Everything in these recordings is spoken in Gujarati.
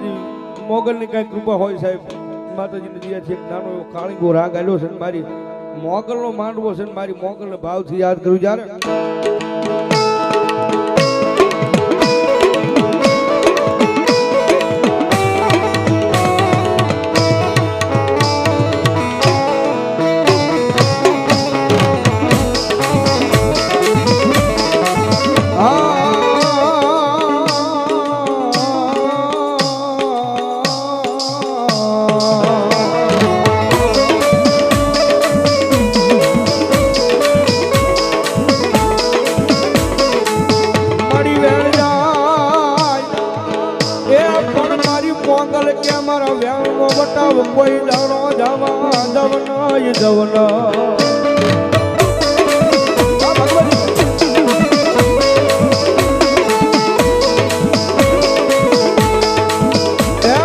મારી મોગલની કઈ કૃપા હોય સાહેબ, માતાજીની દયાથી એક નાનો એવો કાળીગો રાગ આલ્યો છે, મારી મોગલનો માંડવો છે, મારી મોગલને ભાવથી યાદ કરું જ્યારે મોગલ કે મારા વ્યાનો બટાવ કોઈ દાણો જવા દવના દવના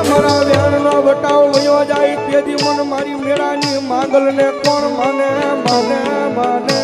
મારા વ્યાનો બટાવ વયો જાય તેથી મન મારી મેળાની માંગલ ને કોણ માને માને માને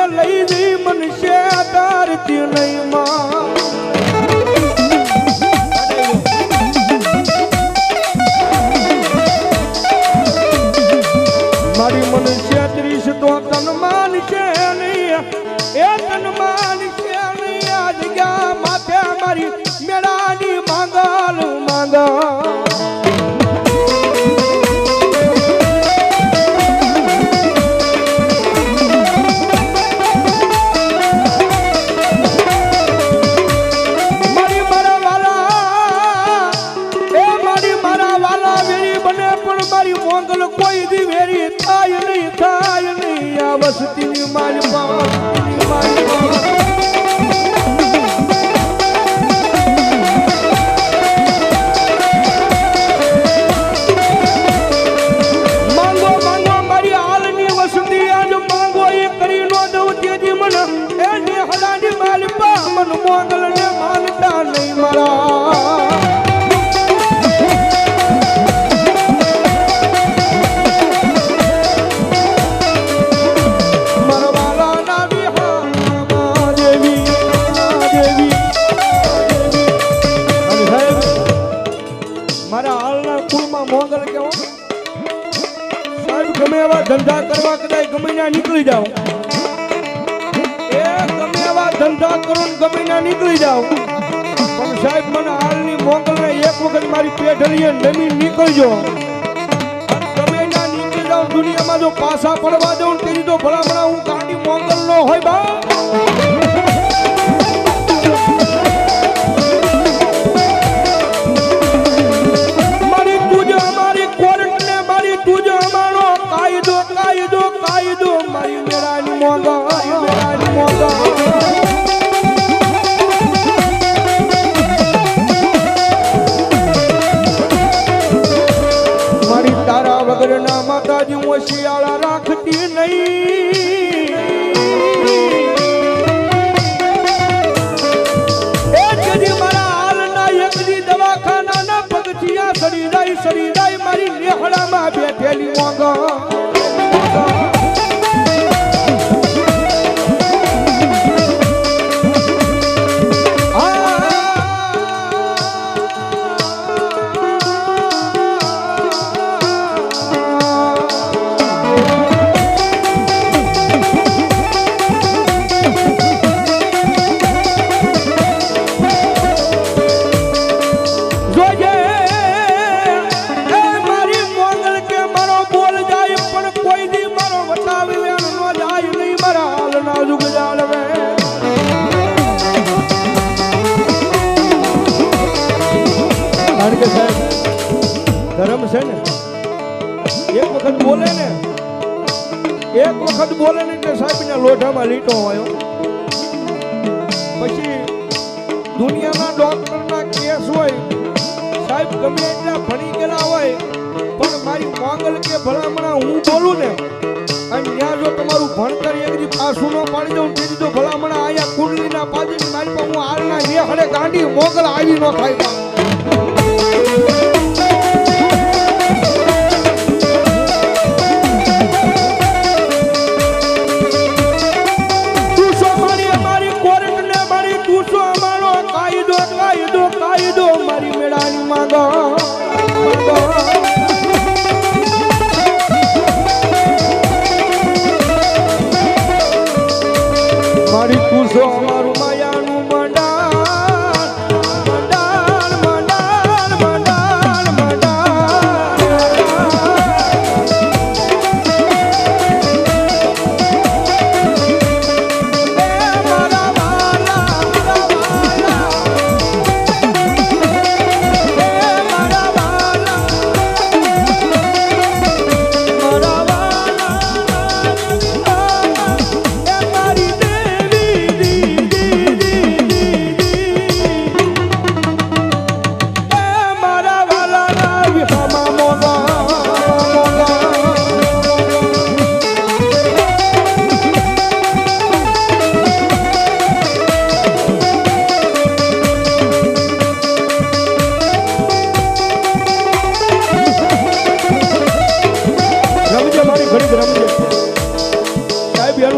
લઈ જઈ મનુષ્ય તારતી નહીં માં મારી મનુષ્ય ત્રીસ તો તન માન છે નહીં એ તન માન છે નહીં આ જગ્યા માથે મારી મેળાની માંગલ માંગલ મોગલ કોઈ દી વેરી થાય નહીં આ વસતીની માલપા માંગો માંગો મારી હાલની વસતી આજ માંગો એ કરી નો દઉં તેજી મન એની હલાની માલપા મન મોગલ ને માનતા નહીં મારા મોગલ કેવો સાહેબ ગમે એવા ધંધા કરવા કદાચ ગમે ના નીકળી જાઓ એ ગમે એવા ધંધા કરો ગમે ના નીકળી જાઓ પણ સાહેબ મને હાલની મોગલ ને એક વખત મારી પેઢલીએ નમી નીકળજો ગમે ના નીકળી જાઓ દુનિયામાં જો પાછા પડવા દઉં તેની તો ભલામણા હું ગાડી મોગલ નો હોય બા મારી મેળાની મોગલ મારી તારા વગર ના માતાજી હું શિયાળા રાખતી નહીં એ જદી મારા હાલના એકદી દવાખાના ના પગથિયા સરી જાય મારી લેહડામાં બેઠેલી મોગલ ધર્મ છે ને એક વખત બોલે ને એટલે સાહેબ ના લોઢામાં લીટો આવ્યો પછી દુનિયાના ડોક્ટરના કેસ હોય સાહેબ ગમે એટલા ભણી ગયેલા હોય પણ મારી મોગલ કે ભલામણા હું બોલું ને અને ત્યાં જો ભણતર એક દી પાછું ન પાડી દઉં તેથી તો ભલામણ આયા કુંડલીના પાદની મારી પર હું હાલના નેહડે ગાંડી મોગલ આવી ન થાય. કાયદો મારી મેળાની માંગો મારી કુસો અમારું માયાનું મંડાણ મંડાણ મંડાણ મંડાણ મંડાણ મારા વાલા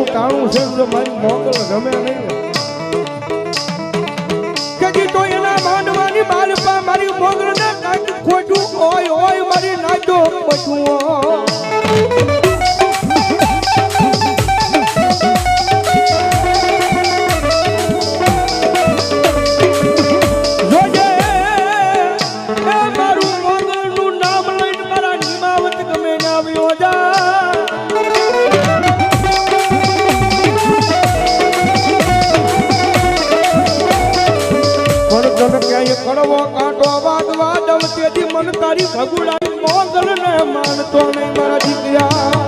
ટાણું છે તો મારી મોગલ ગમે નહીં કે તો એના માંડવાની બાલપા મારી મોગલ ને કાંઈક ખોટું ઓય ઓય મારી નાજો બચું જોજે એ મારું મોગલનું નામ લઈને મારા નિમાવત ગમે ને આવ્યો જા કડવો કાંટો વાગવા દઉં તેથી મન તારી ભગુડાની મોગલ ને માનતો નહીં મારા દીકરા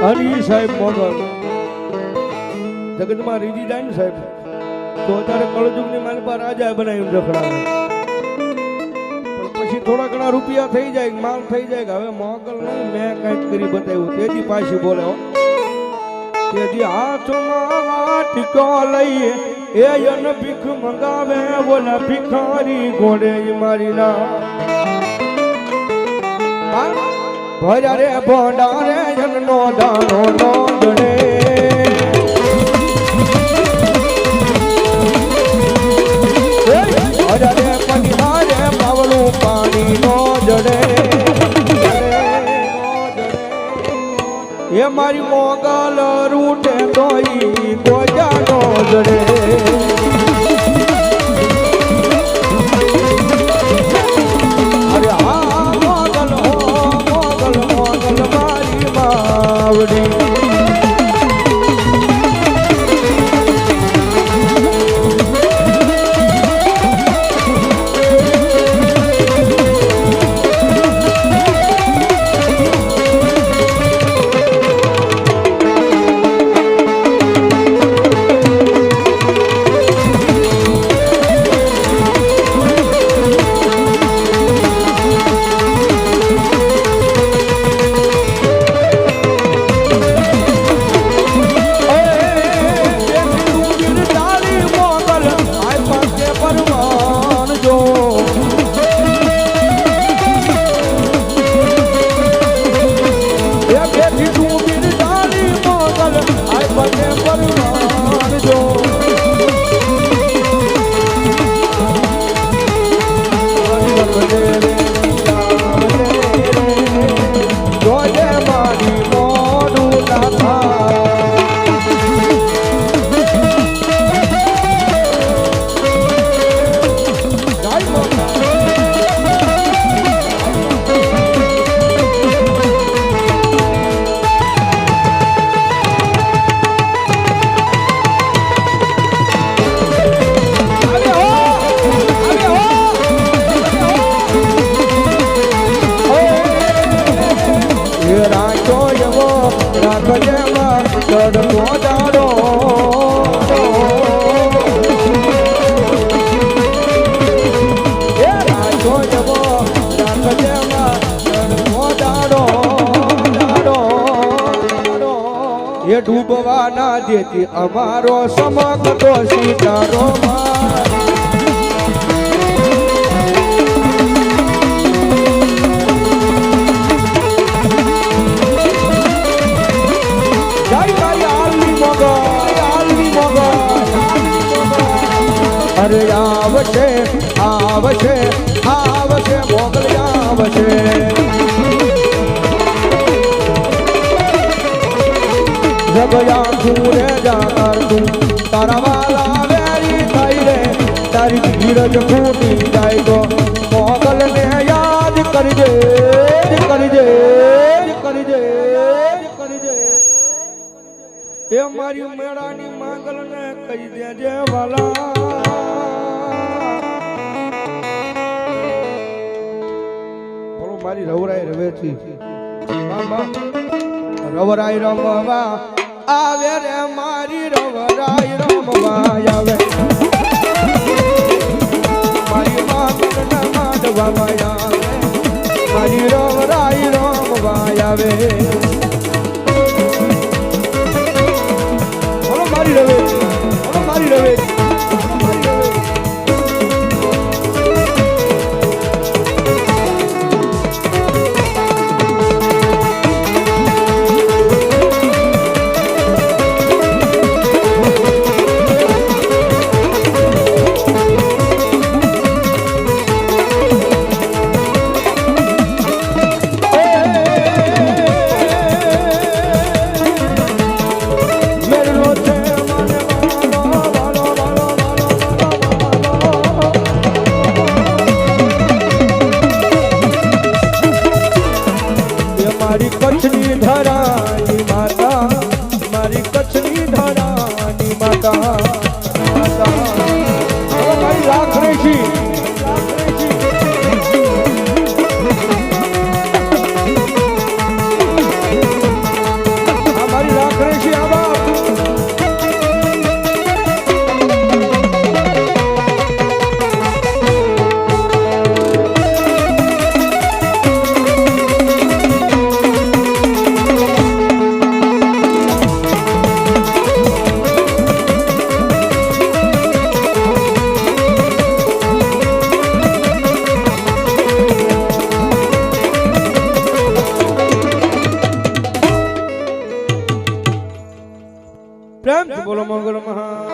હરી સાહેબ મોગલ જગતમાં રીજી જાય ને સાહેબ તો અત્યારે કળજુગની મારી પાસે રાજા બનાવ્યું રખડાવે પણ પછી થોડા ઘણા રૂપિયા થઈ જાય માલ થઈ જાય કે હવે મોગલ નહીં મેં કંઈક કરી બતાવ્યું તેજી પાછી બોલે તેજી હાથમાં વાટકો લઈએ એ જન ભીખ મંગાવે બોલા ભિખારી ઘોડે મારી ના ભર્યા રે ભોંડા રે જનનો દાનો નોંધણે ભર્યા રે પગલા રે પાવલું પાણી નો જડે એ મારી મોગલ રૂટે તોઈ ગોજા નો જડે ડૂબવા ના દેતી અમારો સમકતો સીતારો અરે આવશે આવશે આવશે મોગલ આવશે જગયા તું રે જાકર તું તારા વાલા વેરી થઈ રે તારી ધીરજ ફૂટી જાય તો મોગલ ને યાદ કરજે કરજે કરજે કરજે એ મારી મેળાની માંગલ ને કહી દેજે વાલા મારી રવરાય રવેથી રવરાય રમવા આવે રે મારી રવરાય રમવા આવે મારી માંગલને માંડવામાં આવે મારી રવરાય રમવા આવે બોલો મારી રવેથી બોલો મારી રવેથી મારી કચ્છની ધરાની માતા મારી કચ્છની ધરાની માતા મારી રાખરેશી મારી રાખરેશી આવા પ્રેમ બોલો મંગળ મહા